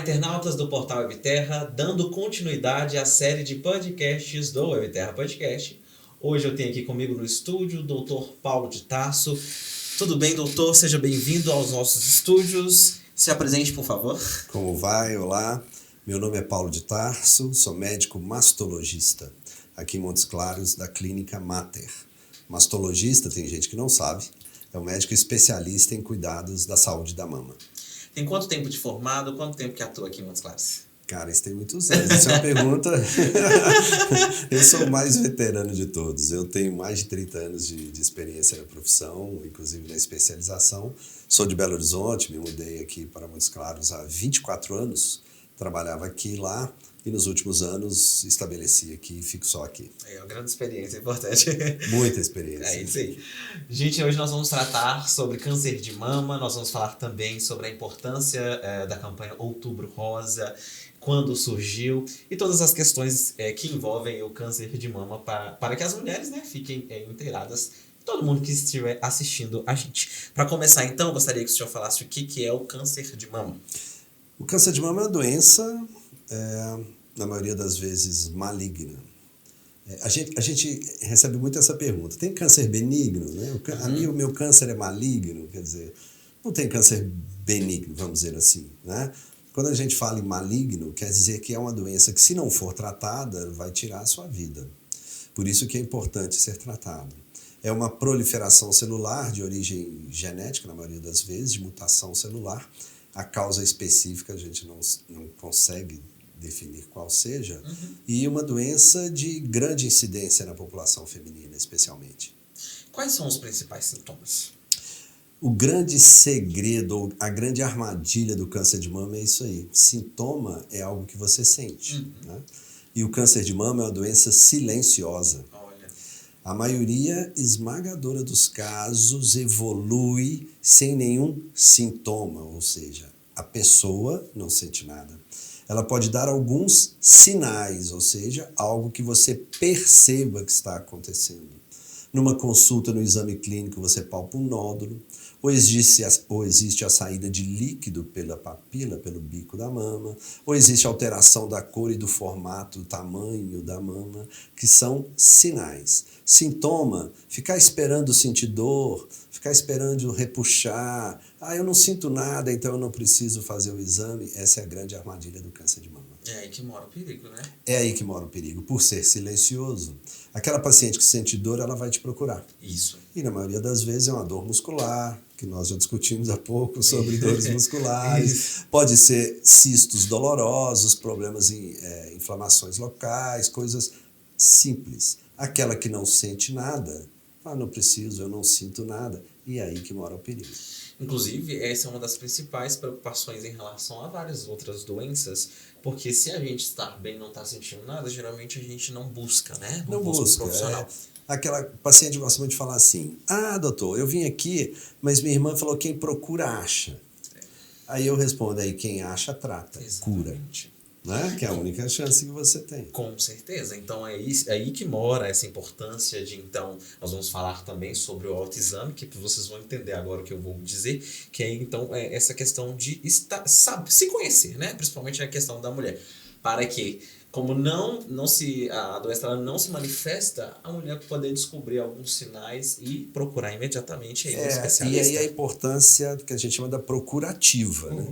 internautas do portal Webterra, dando continuidade à série de podcasts do Webterra Podcast. Hoje eu tenho aqui comigo no estúdio o Dr. Paulo de Tarso. Tudo bem, doutor? Seja bem-vindo aos nossos estúdios. Se apresente, por favor. Como vai? Olá. Meu nome é Paulo de Tarso, sou médico mastologista aqui em Montes Claros, da clínica Mater. Mastologista, tem gente que não sabe, é um médico especialista em cuidados da saúde da mama. Tem quanto tempo de formado? Quanto tempo que atua aqui em Montes Claros? Cara, isso tem muitos anos. Essa é uma pergunta... Eu sou o mais veterano de todos. Eu tenho mais de 30 anos de experiência na profissão, inclusive na especialização. Sou de Belo Horizonte, me mudei aqui para Montes Claros há 24 anos. Trabalhava aqui e lá e nos últimos anos estabeleci aqui e fico só aqui. É uma grande experiência, importante. Muita experiência. É isso aí. Gente, hoje nós vamos tratar sobre câncer de mama, nós vamos falar também sobre a importância da campanha Outubro Rosa, quando surgiu e todas as questões que envolvem o câncer de mama para que as mulheres fiquem inteiradas, todo mundo que estiver assistindo a gente. Para começar então, eu gostaria que o senhor falasse o que é o câncer de mama. O câncer de mama é uma doença, na maioria das vezes, maligna. A gente recebe muito essa pergunta. Tem câncer benigno? Né? O meu câncer é maligno? Quer dizer, não tem câncer benigno, vamos dizer assim. Né? Quando a gente fala em maligno, quer dizer que é uma doença que, se não for tratada, vai tirar a sua vida. Por isso que é importante ser tratado. É uma proliferação celular de origem genética, na maioria das vezes, de mutação celular. A causa específica a gente não consegue definir qual seja, e uma doença de grande incidência na população feminina, especialmente. Quais são os principais sintomas? O grande segredo, a grande armadilha do câncer de mama é isso aí. Sintoma é algo que você sente. Né? E o câncer de mama é uma doença silenciosa. A maioria esmagadora dos casos evolui sem nenhum sintoma, ou seja, a pessoa não sente nada. Ela pode dar alguns sinais, ou seja, algo que você perceba que está acontecendo. Numa consulta, no exame clínico, você palpa um nódulo, ou existe a saída de líquido pela papila, pelo bico da mama, ou existe alteração da cor e do formato, do tamanho da mama, que são sinais. Sintoma, ficar esperando sentir dor, ficar esperando repuxar. Eu não sinto nada, então eu não preciso fazer o exame. Essa é a grande armadilha do câncer de mama. É aí que mora o perigo, né? É aí que mora o perigo, por ser silencioso. Aquela paciente que sente dor, ela vai te procurar. Isso. E na maioria das vezes é uma dor muscular, que nós já discutimos há pouco sobre dores musculares. Pode ser cistos dolorosos, problemas em inflamações locais, coisas simples. Aquela que não sente nada, não preciso, eu não sinto nada. E é aí que mora o perigo. Inclusive, essa é uma das principais preocupações em relação a várias outras doenças, porque se a gente está bem e não está sentindo nada, geralmente a gente não busca, né? Não busca. Profissional. Aquela paciente gosta muito de falar assim, doutor, eu vim aqui, mas minha irmã falou quem procura acha. Aí eu respondo, aí quem acha trata, cura. Né? Que é a única chance que você tem. Com certeza. Então é aí que mora essa importância de, então, nós vamos falar também sobre o autoexame, que vocês vão entender agora o que eu vou dizer, que é, então, essa questão de se conhecer, né? Principalmente a questão da mulher. Para que, como a doença ela não se manifesta, a mulher poder descobrir alguns sinais e procurar imediatamente um especialista. E aí a importância que a gente chama da procura ativa, né?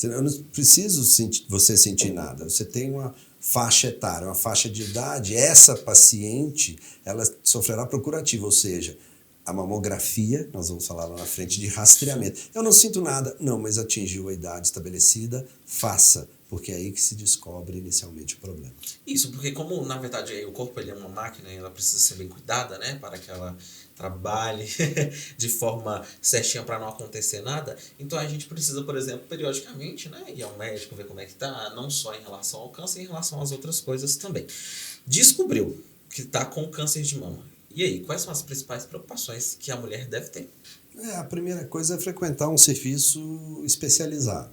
Eu não preciso você sentir nada. Você tem uma faixa etária, uma faixa de idade. Essa paciente, ela sofrerá procura ativa, ou seja, a mamografia, nós vamos falar lá na frente de rastreamento. Eu não sinto nada. Não, mas atingiu a idade estabelecida, faça. Porque é aí que se descobre inicialmente o problema. Isso, porque como, na verdade, o corpo ele é uma máquina e ela precisa ser bem cuidada, né? Para que ela trabalhe de forma certinha para não acontecer nada. Então a gente precisa, por exemplo, periodicamente, né? Ir ao médico, ver como é que tá, não só em relação ao câncer, em relação às outras coisas também. Descobriu que está com câncer de mama. E aí, quais são as principais preocupações que a mulher deve ter? A primeira coisa é frequentar um serviço especializado.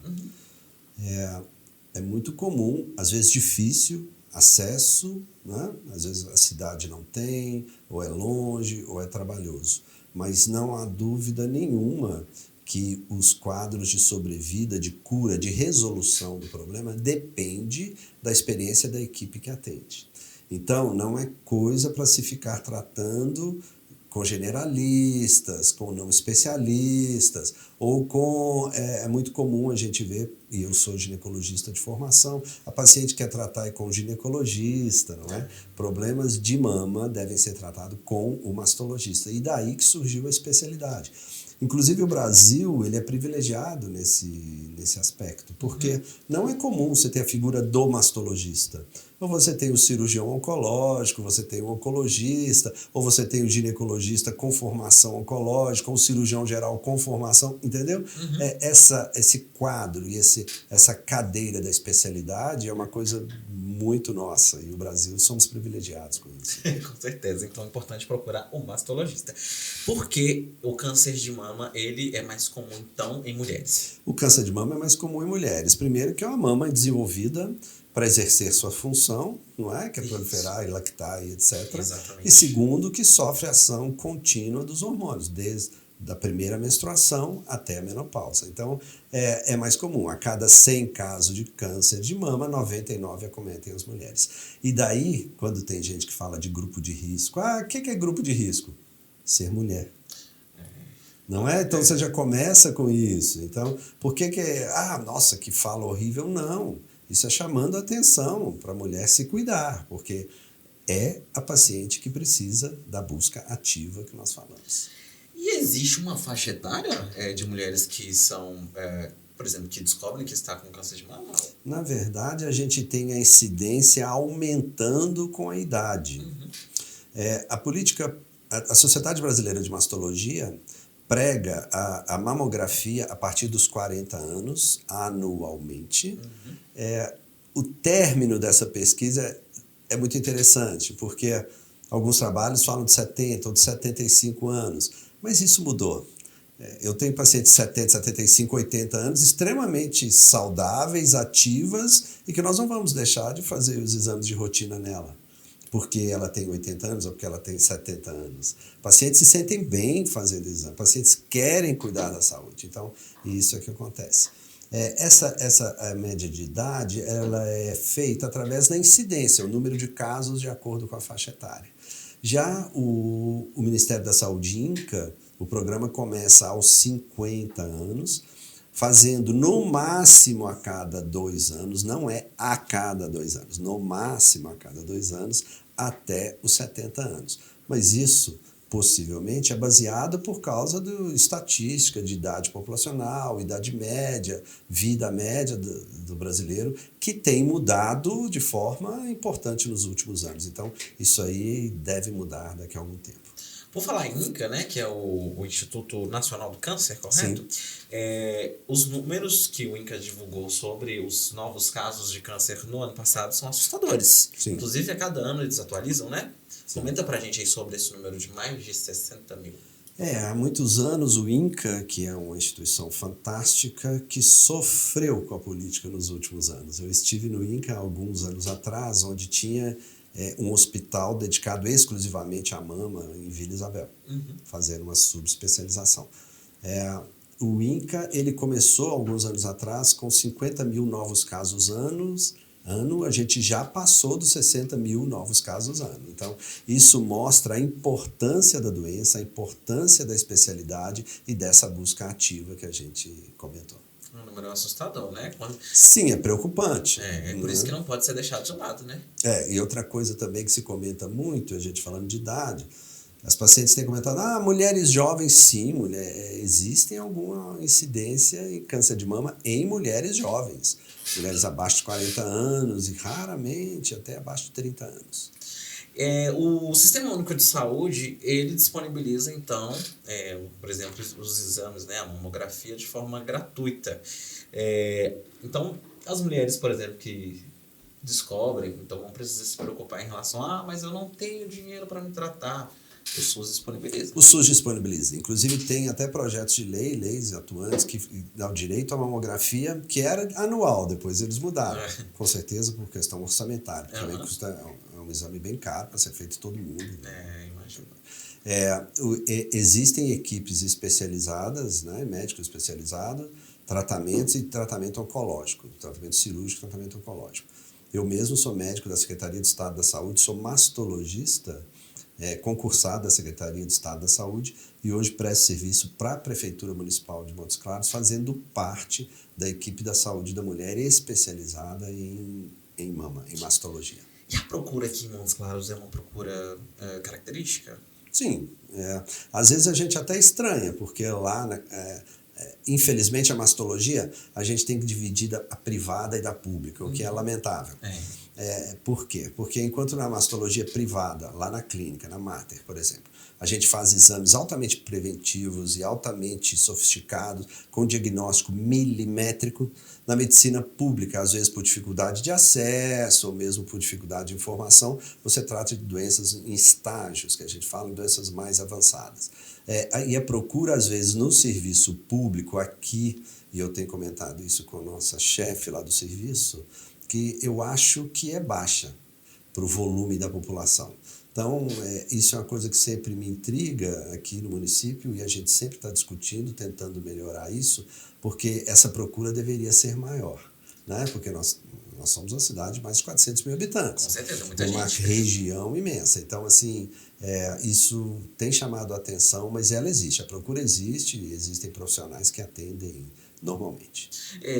É muito comum, às vezes difícil, acesso, né? Às vezes a cidade não tem, ou é longe, ou é trabalhoso. Mas não há dúvida nenhuma que os quadros de sobrevida, de cura, de resolução do problema depende da experiência da equipe que atende. Então, não é coisa para se ficar tratando com generalistas, com não especialistas, ou com... É muito comum a gente ver, e eu sou ginecologista de formação, a paciente quer tratar com o ginecologista, não é? Problemas de mama devem ser tratados com o mastologista, e daí que surgiu a especialidade. Inclusive o Brasil ele é privilegiado nesse aspecto, porque não é comum você ter a figura do mastologista. Ou você tem o cirurgião oncológico, você tem o oncologista, ou você tem o ginecologista com formação oncológica, ou o cirurgião geral com formação, entendeu? Esse quadro e essa cadeira da especialidade é uma coisa muito nossa, e o Brasil somos privilegiados com isso. Com certeza, então é importante procurar o mastologista. Por que o câncer de mama ele é mais comum, então, em mulheres? O câncer de mama é mais comum em mulheres. Primeiro que é uma mama desenvolvida para exercer sua função, não é? Que é proliferar e lactar e etc. Exatamente. E segundo, que sofre ação contínua dos hormônios, desde a primeira menstruação até a menopausa. Então, é mais comum. A cada 100 casos de câncer de mama, 99 acometem as mulheres. E daí, quando tem gente que fala de grupo de risco, o que é grupo de risco? Ser mulher. Não é? Então, você já começa com isso. Então, por que nossa, que fala horrível? Não. Isso é chamando a atenção para a mulher se cuidar, porque é a paciente que precisa da busca ativa que nós falamos. E existe uma faixa etária de mulheres que são, por exemplo, que descobrem que está com câncer de mama? Na verdade, a gente tem a incidência aumentando com a idade. A Sociedade Brasileira de Mastologia prega a mamografia a partir dos 40 anos, anualmente. O término dessa pesquisa é muito interessante, porque alguns trabalhos falam de 70 ou de 75 anos, mas isso mudou. Eu tenho pacientes de 70, 75, 80 anos, extremamente saudáveis, ativas, e que nós não vamos deixar de fazer os exames de rotina nela, porque ela tem 80 anos ou porque ela tem 70 anos. Pacientes se sentem bem fazendo exame, pacientes querem cuidar da saúde, então isso é que acontece. Essa média de idade ela é feita através da incidência, o número de casos de acordo com a faixa etária. Já o Ministério da Saúde INCA, o programa começa aos 50 anos, fazendo no máximo a cada 2 anos, não é a cada 2 anos, no máximo a cada 2 anos, até os 70 anos. Mas isso possivelmente é baseado por causa da estatística de idade populacional, idade média, vida média do brasileiro, que tem mudado de forma importante nos últimos anos. Então, isso aí deve mudar daqui a algum tempo. Por falar em INCA, né, que é o Instituto Nacional do Câncer, correto? Os números que o INCA divulgou sobre os novos casos de câncer no ano passado são assustadores. Sim. Inclusive, a cada ano eles atualizam, né? Sim. Comenta pra gente aí sobre esse número de mais de 60 mil. Há muitos anos o INCA, que é uma instituição fantástica, que sofreu com a política nos últimos anos. Eu estive no INCA há alguns anos atrás, onde tinha um hospital dedicado exclusivamente à mama em Vila Isabel, fazendo uma subespecialização. O INCA ele começou alguns anos atrás com 50 mil novos casos ano, a gente já passou dos 60 mil novos casos ano. Então, isso mostra a importância da doença, a importância da especialidade e dessa busca ativa que a gente comentou. Um número assustador, né? Sim, é preocupante. É por isso que não pode ser deixado de lado, né? E outra coisa também que se comenta muito, a gente falando de idade, as pacientes têm comentado, mulheres jovens, sim, existem alguma incidência em câncer de mama em mulheres jovens. Mulheres abaixo de 40 anos e raramente até abaixo de 30 anos. O Sistema Único de Saúde, ele disponibiliza, então, por exemplo, os exames, né, a mamografia de forma gratuita. Então, as mulheres, por exemplo, que descobrem, então vão precisar se preocupar em relação mas eu não tenho dinheiro para me tratar. O SUS disponibiliza. O SUS disponibiliza. Inclusive tem até projetos de leis atuantes que dão direito à mamografia, que era anual, depois eles mudaram. Com certeza por questão orçamentária. Também é um exame bem caro para ser feito todo mundo. Imagino. Existem equipes especializadas, né, médicos especializados, tratamentos e tratamento oncológico, tratamento cirúrgico e tratamento oncológico. Eu mesmo sou médico da Secretaria de Estado da Saúde, sou mastologista, concursado da Secretaria de Estado da Saúde e hoje presto serviço para a Prefeitura Municipal de Montes Claros, fazendo parte da equipe da saúde da mulher especializada em mama, em mastologia. E a procura aqui em Montes Claros é uma procura característica? Sim. Às vezes a gente até estranha, porque lá, infelizmente, a mastologia, a gente tem que dividir a privada e da pública, o que é lamentável. Por quê? Porque enquanto na mastologia privada, lá na clínica, na Mater, por exemplo, a gente faz exames altamente preventivos e altamente sofisticados, com diagnóstico milimétrico, na medicina pública, às vezes por dificuldade de acesso ou mesmo por dificuldade de informação, você trata de doenças em estágios, que a gente fala, doenças mais avançadas. E a procura, às vezes, no serviço público aqui, e eu tenho comentado isso com a nossa chefe lá do serviço, que eu acho que é baixa para o volume da população. Então, isso é uma coisa que sempre me intriga aqui no município e a gente sempre está discutindo, tentando melhorar isso, porque essa procura deveria ser maior, né? Porque nós somos uma cidade de mais de 400 mil habitantes. Com certeza, muita gente. Uma região imensa. Então, assim, isso tem chamado a atenção, mas ela existe. A procura existe e existem profissionais que atendem normalmente.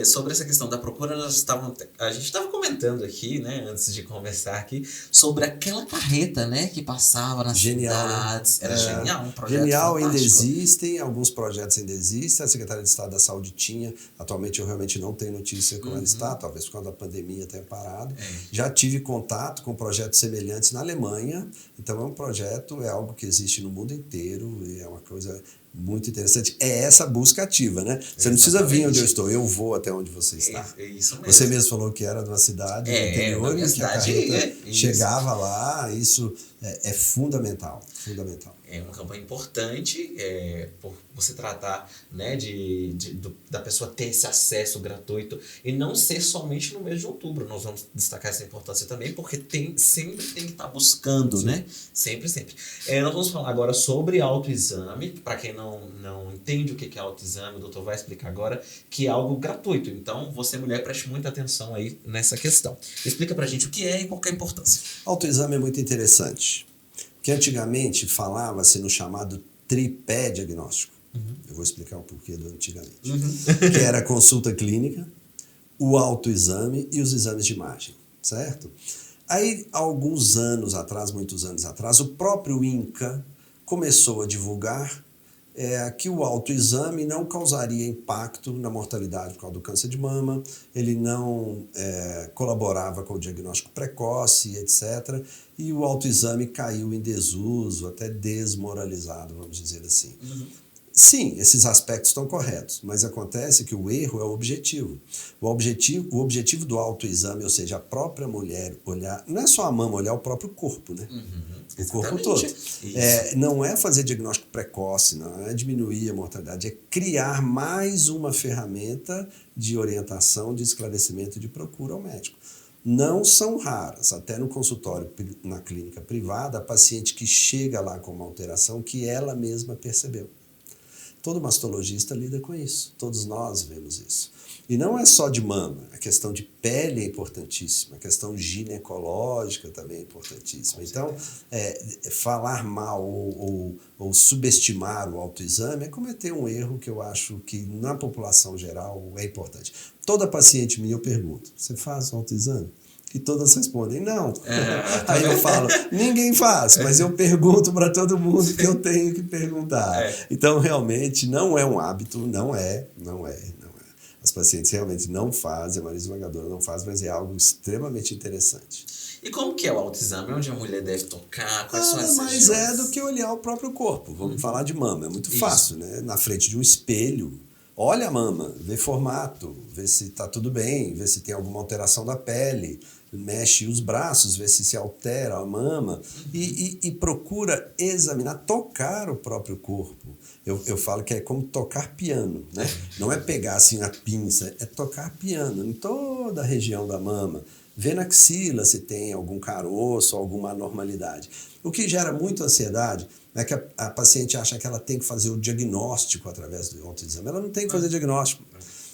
Sobre essa questão da procura, a gente estava comentando aqui, né, antes de conversar aqui, sobre aquela carreta, né, que passava nas cidades. Né? Era genial, um projeto genial, fantástico. Ainda existem, alguns projetos ainda existem, a Secretaria de Estado da Saúde tinha, atualmente eu realmente não tenho notícia como ela está, talvez por causa da pandemia tenha parado. Já tive contato com projetos semelhantes na Alemanha, então é um projeto, é algo que existe no mundo inteiro, e é uma coisa muito interessante. É essa busca ativa, né? Você não precisa vir onde eu estou, eu vou até onde você está. Isso mesmo. Você mesmo falou que era de uma cidade interior e que a carreta chegava lá, isso é fundamental, fundamental. É uma campanha importante por você tratar, né, da pessoa ter esse acesso gratuito e não ser somente no mês de outubro. Nós vamos destacar essa importância também, porque sempre tem que estar buscando, né? Sempre. Nós vamos falar agora sobre autoexame. Para quem não entende o que é autoexame, o doutor vai explicar agora, que é algo gratuito. Então, você, mulher, preste muita atenção aí nessa questão. Explica pra gente o que é e qual que é a importância. Autoexame é muito interessante. Que antigamente falava-se no chamado tripé diagnóstico. Eu vou explicar o porquê do antigamente. Que era a consulta clínica, o autoexame e os exames de imagem, certo? Aí, alguns anos atrás, muitos anos atrás, o próprio INCA começou a divulgar que o autoexame não causaria impacto na mortalidade por causa do câncer de mama, ele não colaborava com o diagnóstico precoce, etc. E o autoexame caiu em desuso, até desmoralizado, vamos dizer assim. Sim, esses aspectos estão corretos, mas acontece que o erro é o objetivo. O objetivo do autoexame, ou seja, a própria mulher olhar, não é só a mama, olhar o próprio corpo, né? O corpo todo. Não é fazer diagnóstico precoce, não é diminuir a mortalidade, é criar mais uma ferramenta de orientação, de esclarecimento e de procura ao médico. Não são raras, até no consultório, na clínica privada, a paciente que chega lá com uma alteração que ela mesma percebeu. Todo mastologista lida com isso, todos nós vemos isso. E não é só de mama, a questão de pele é importantíssima, a questão ginecológica também é importantíssima. Então, falar mal ou subestimar o autoexame é cometer um erro que eu acho que na população geral é importante. Toda paciente minha eu pergunto, você faz o autoexame? E todas respondem, não. Aí eu falo, ninguém faz, mas eu pergunto para todo mundo que eu tenho que perguntar. Então, realmente, não é um hábito, não é. As pacientes realmente não fazem, a maioria esmagadora não faz, mas é algo extremamente interessante. E como que é o autoexame? Onde a mulher deve tocar? Quais são as regiões? Nada mais do que olhar o próprio corpo. Vamos falar de mama, é muito fácil, né? Na frente de um espelho, olha a mama, vê formato, vê se está tudo bem, vê se tem alguma alteração da pele, mexe os braços, vê se altera a mama e procura examinar, tocar o próprio corpo. Eu falo que é como tocar piano, né? Não é pegar assim a pinça, é tocar piano em toda a região da mama. Vê na axila se tem algum caroço, alguma anormalidade. O que gera muita ansiedade é que a paciente acha que ela tem que fazer o diagnóstico através do autoexame. Ela não tem que fazer diagnóstico.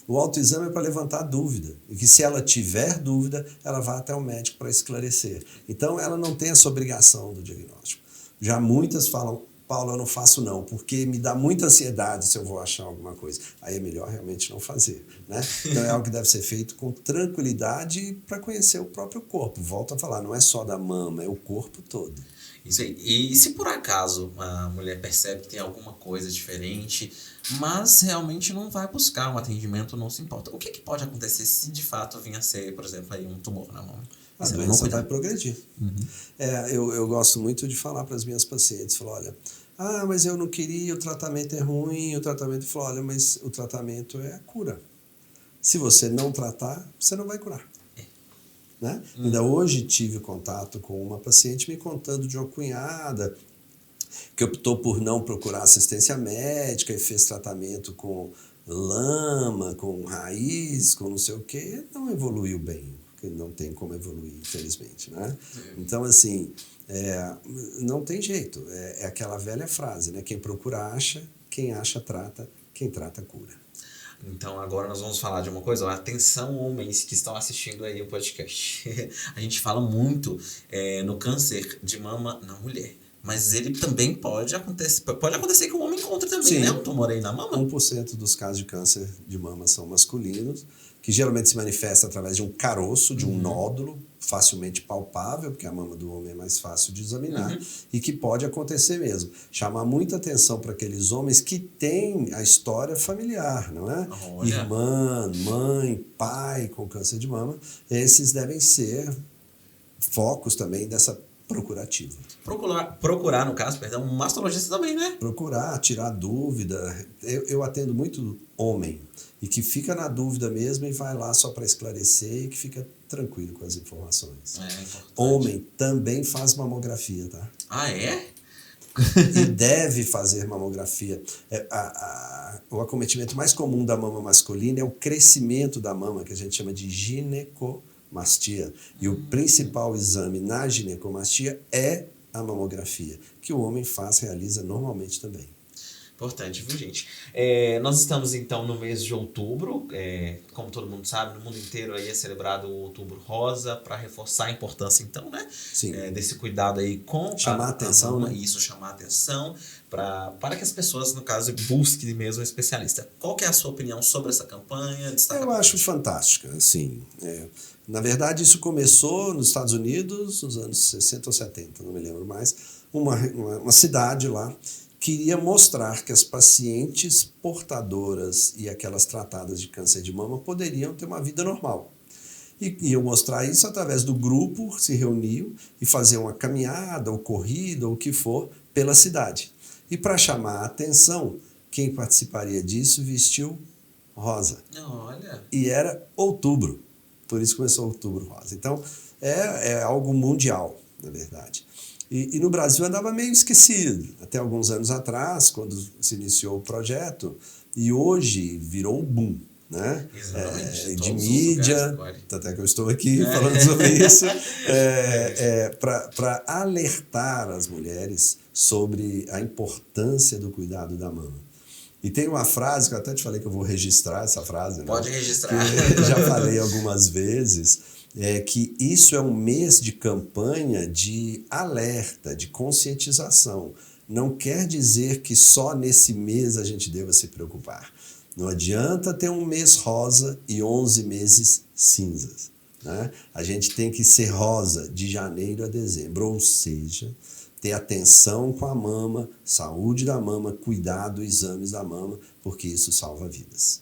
O autoexame é para levantar dúvida. E que se ela tiver dúvida, ela vai até o médico para esclarecer. Então, ela não tem essa obrigação do diagnóstico. Já muitas falam, Paulo, eu não faço não, porque me dá muita ansiedade se eu vou achar alguma coisa. Aí é melhor realmente não fazer, né? Então é algo que deve ser feito com tranquilidade para conhecer o próprio corpo. Volto a falar, não é só da mama, é o corpo todo. Isso aí. E se por acaso a mulher percebe que tem alguma coisa diferente, mas realmente não vai buscar um atendimento, não se importa, o que pode acontecer se de fato vir a ser, por exemplo, aí um tumor na mama? A doença vai progredir. Eu gosto muito de falar para as minhas pacientes, falo, olha, mas eu não queria, o tratamento é ruim, o tratamento... Falo, olha, mas o tratamento é a cura. Se você não tratar, você não vai curar. Né? Ainda hoje tive contato com uma paciente me contando de uma cunhada que optou por não procurar assistência médica e fez tratamento com lama, com raiz, com não sei o quê, não evoluiu bem, porque não tem como evoluir, infelizmente. Né? Então, assim, não tem jeito, é aquela velha frase, né? Quem procura acha, quem acha trata, quem trata cura. Então agora nós vamos falar de uma coisa, atenção homens que estão assistindo aí o podcast. A gente fala muito no câncer de mama na mulher, mas ele também pode acontecer que o homem encontre também, sim, né? Um tumor aí na mama. 1% dos casos de câncer de mama são masculinos, que geralmente se manifesta através de um caroço, de um nódulo, facilmente palpável, porque a mama do homem é mais fácil de examinar, e que pode acontecer mesmo. Chamar muita atenção para aqueles homens que têm a história familiar, não é? Olha. Irmã, mãe, pai com câncer de mama, esses devem ser focos também dessa procurativa. Procurar, no caso, perdão, um mastologista também, né? Procurar, tirar dúvida. Eu atendo muito homem e que fica na dúvida mesmo e vai lá só para esclarecer e que fica tranquilo com as informações. Homem também faz mamografia, tá? Ah, é? E deve fazer mamografia. O acometimento mais comum da mama masculina é o crescimento da mama, que a gente chama de ginecomastia. E o principal exame na ginecomastia é a mamografia, que o homem realiza normalmente também. Importante, viu, gente? Nós estamos, então, no mês de outubro. Como todo mundo sabe, no mundo inteiro aí é celebrado o Outubro Rosa, para reforçar a importância, então, né? Sim. Desse cuidado aí com chamar a atenção, né? Isso, chamar a atenção para que as pessoas, no caso, busquem mesmo um especialista. Qual que é a sua opinião sobre essa campanha? Eu acho fantástica, sim. Na verdade, isso começou nos Estados Unidos, nos anos 60 ou 70, não me lembro mais. Uma cidade lá queria mostrar que as pacientes portadoras e aquelas tratadas de câncer de mama poderiam ter uma vida normal. E iam mostrar isso através do grupo, se reuniam e fazer uma caminhada ou corrida ou o que for pela cidade. E para chamar a atenção, quem participaria disso vestiu rosa. Olha. E era outubro, por isso começou Outubro Rosa. Então é algo mundial, na verdade. E no Brasil andava meio esquecido, até alguns anos atrás, quando se iniciou o projeto, e hoje virou um boom, né? Exatamente. De mídia, até que eu estou aqui falando sobre isso, para alertar as mulheres sobre a importância do cuidado da mama. E tem uma frase, que eu até te falei que eu vou registrar essa frase, né? Pode registrar. Que eu já falei algumas vezes, que isso é um mês de campanha de alerta, de conscientização. Não quer dizer que só nesse mês a gente deva se preocupar. Não adianta ter um mês rosa e 11 meses cinzas, né? A gente tem que ser rosa de janeiro a dezembro, ou seja, ter atenção com a mama, saúde da mama, cuidado, exames da mama, porque isso salva vidas.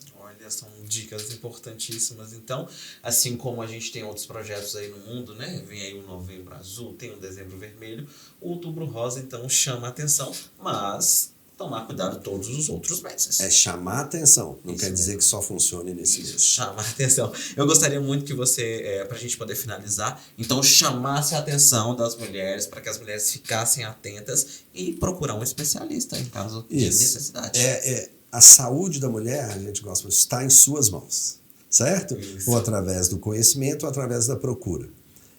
São dicas importantíssimas. Então, assim como a gente tem outros projetos aí no mundo, né? Vem aí o Novembro Azul, tem o Dezembro Vermelho, o Outubro Rosa, então, chama a atenção, mas tomar cuidado todos os outros meses. É chamar a atenção, não quer dizer que só funcione nesse mês. Chamar a atenção. Eu gostaria muito que você, para a gente poder finalizar, então chamasse a atenção das mulheres, para que as mulheres ficassem atentas e procurar um especialista em caso de necessidade. A saúde da mulher, a gente gosta, está em suas mãos. certo? Isso. Ou através do conhecimento ou através da procura.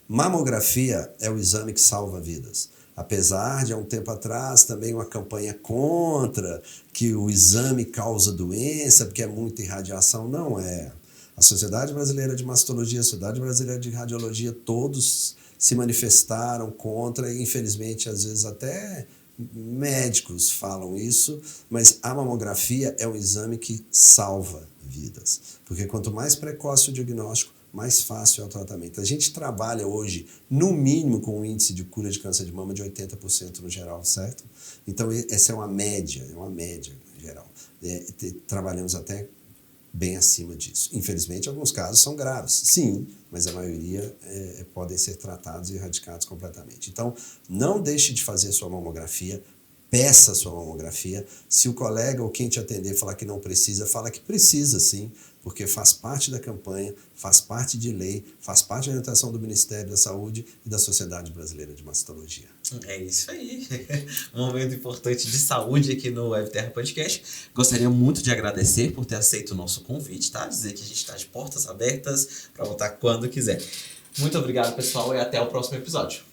Mamografia é o exame que salva vidas. Apesar de há um tempo atrás também uma campanha contra que o exame causa doença, porque é muita irradiação, não é. A Sociedade Brasileira de Mastologia, a Sociedade Brasileira de Radiologia, todos se manifestaram contra e infelizmente às vezes até médicos falam isso, mas a mamografia é um exame que salva vidas, porque quanto mais precoce o diagnóstico, mais fácil é o tratamento. A gente trabalha hoje, no mínimo, com um índice de cura de câncer de mama de 80% no geral, certo? Então, essa é uma média geral. Trabalhamos até bem acima disso. Infelizmente, alguns casos são graves, sim, mas a maioria podem ser tratados e erradicados completamente. Então, não deixe de fazer sua mamografia, peça sua mamografia. Se o colega ou quem te atender falar que não precisa, fala que precisa sim, porque faz parte da campanha, faz parte de lei, faz parte da orientação do Ministério da Saúde e da Sociedade Brasileira de Mastologia. É isso aí. Um momento importante de saúde aqui no WebTerra Podcast. Gostaria muito de agradecer por ter aceito o nosso convite, tá? Dizer que a gente está de portas abertas para voltar quando quiser. Muito obrigado, pessoal, e até o próximo episódio.